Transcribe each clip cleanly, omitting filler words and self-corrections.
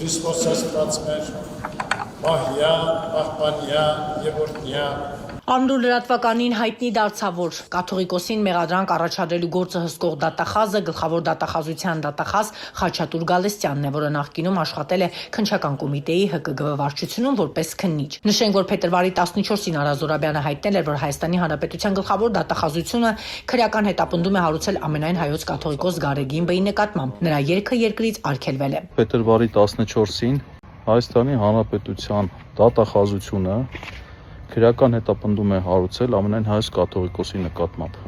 Քրիստոսը ստացմեր մահյա, պահպանյա եւ օրհնյա Անուր լրատվականին հայտնի դարձավ, որ կաթողիկոսին մեղադրանք առաջադրելու գործը հսկող դատախազը գլխավոր դատախազության դատախազ Խաչատուր Գալստյանն է, որը նախկինում աշխատել է քննչական կոմիտեի ՀԿԳՎ վարչությունում որպես քննիչ։ Նշենք, որ փետրվարի 14-ին Արա Զորաբյանը հայտնել էր, որ Հայաստանի Հանրապետության գլխավոր դատախազությունը քրեական հետապնդում է հարուցել ամենայն հայոց կաթողիկոս Գարեգին Բ-ի նկատմամբ։ Նրա երգը երկրից արգելվել է։ Փետրվարի 14-ին Հայաստանի Հանրապետության դատախազությունը քրեական հետապնդում է հարուցել ամենայն հայոց կաթողիկոսի նկատմամբ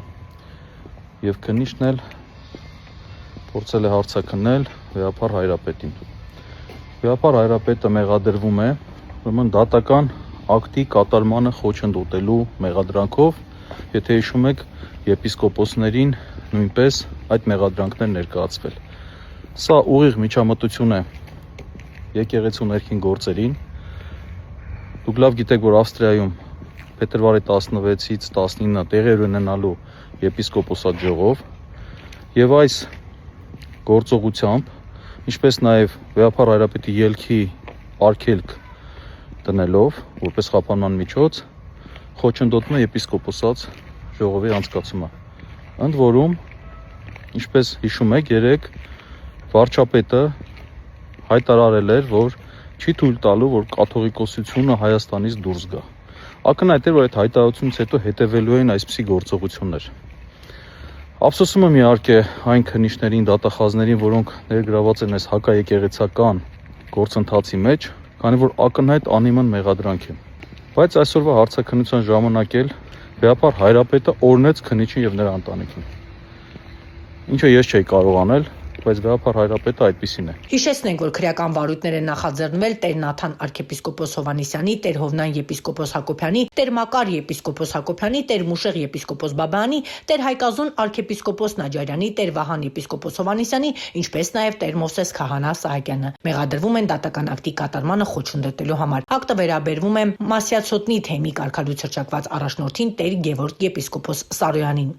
եւ քննիչն էլ փորձել է հարցաքննել Վեհապար Հայրապետին։ Վեհապար Հայրապետը մեղադրվում է ուրեմն դատական ակտի կատարմանը խոչընդոտելու մեղադրանքով, եթե հիշում եք, եպիսկոպոսներին նույնպես այդ մեղադրանքներ ներկայացվել։ Սա ուղիղ միջամտություն է եկեղեցու ներքին գործերին։ Դուք լավ գիտեք, որ Ավստրիայում փետրվարի 16-ից 19-ը տեղի ունենալու եպիսկոպոսատ ժողով եւ այս գործողությամբ, ինչպես նաեւ Վեհապար Հայրապետի ելքի արգելք դնելով որպես խափանման միջոց, խոչընդոտում է եպիսկոպոսատ ժողովի անցկացումը։ Ընդ որում, ինչպես հիշում եք, երեք վարչապետը հայտարարել էր, որ չի թույլ տալու, որ կաթողիկոսությունը Հայաստանից դուրս գա։ Ակնհայտ էր, որ այդ հայտարարությունից հետո հետևելու են այսպիսի գործողություններ։ Ափսոսում եմ իհարկե այն քննիչներին, դատախազներին, որոնք ներգրաված են այս հակաեկեղեցական գործընթացի մեջ, քանի որ ակնհայտ անիմն մեղադրանք է։ Բայց այսօրվա հարցաքննության ժամանակ էլ Վեհապար Հայրապետը օրհնեց քննիչին եւ նրա ընտանիքին։ Ինչը ես չէի կարող անել, բայց Վեհապար Հայրապետը այդպիսին է։ Հիշեցնենք, որ քրեական վարույթներ են նախաձեռնվել Տեր Նաթան arczepiskopos Հովհաննիսյանի, Տեր Հովնան եպիսկոպոս Հակոբյանի, Տեր Մակար եպիսկոպոս Հակոբյանի, Տեր Մուշեղ եպիսկոպոս Բաբայանի, Տեր Հայկազուն arczepiskopos Նաջարյանի, Տեր Վահան եպիսկոպոս Հովհաննիսյանի, ինչպես նաև Տեր Մովսես Քահանա Սահակյանը։ Մեղադրվում են դատական ակտի կատարմանը խոչընդոտելու համար։ Ակտը վերաբերվում է Մասյացոտնի թեմի կարգալույց հռչակված առաջնորդին Տեր Գևորգ եպիսկոպոս Սարոյանին։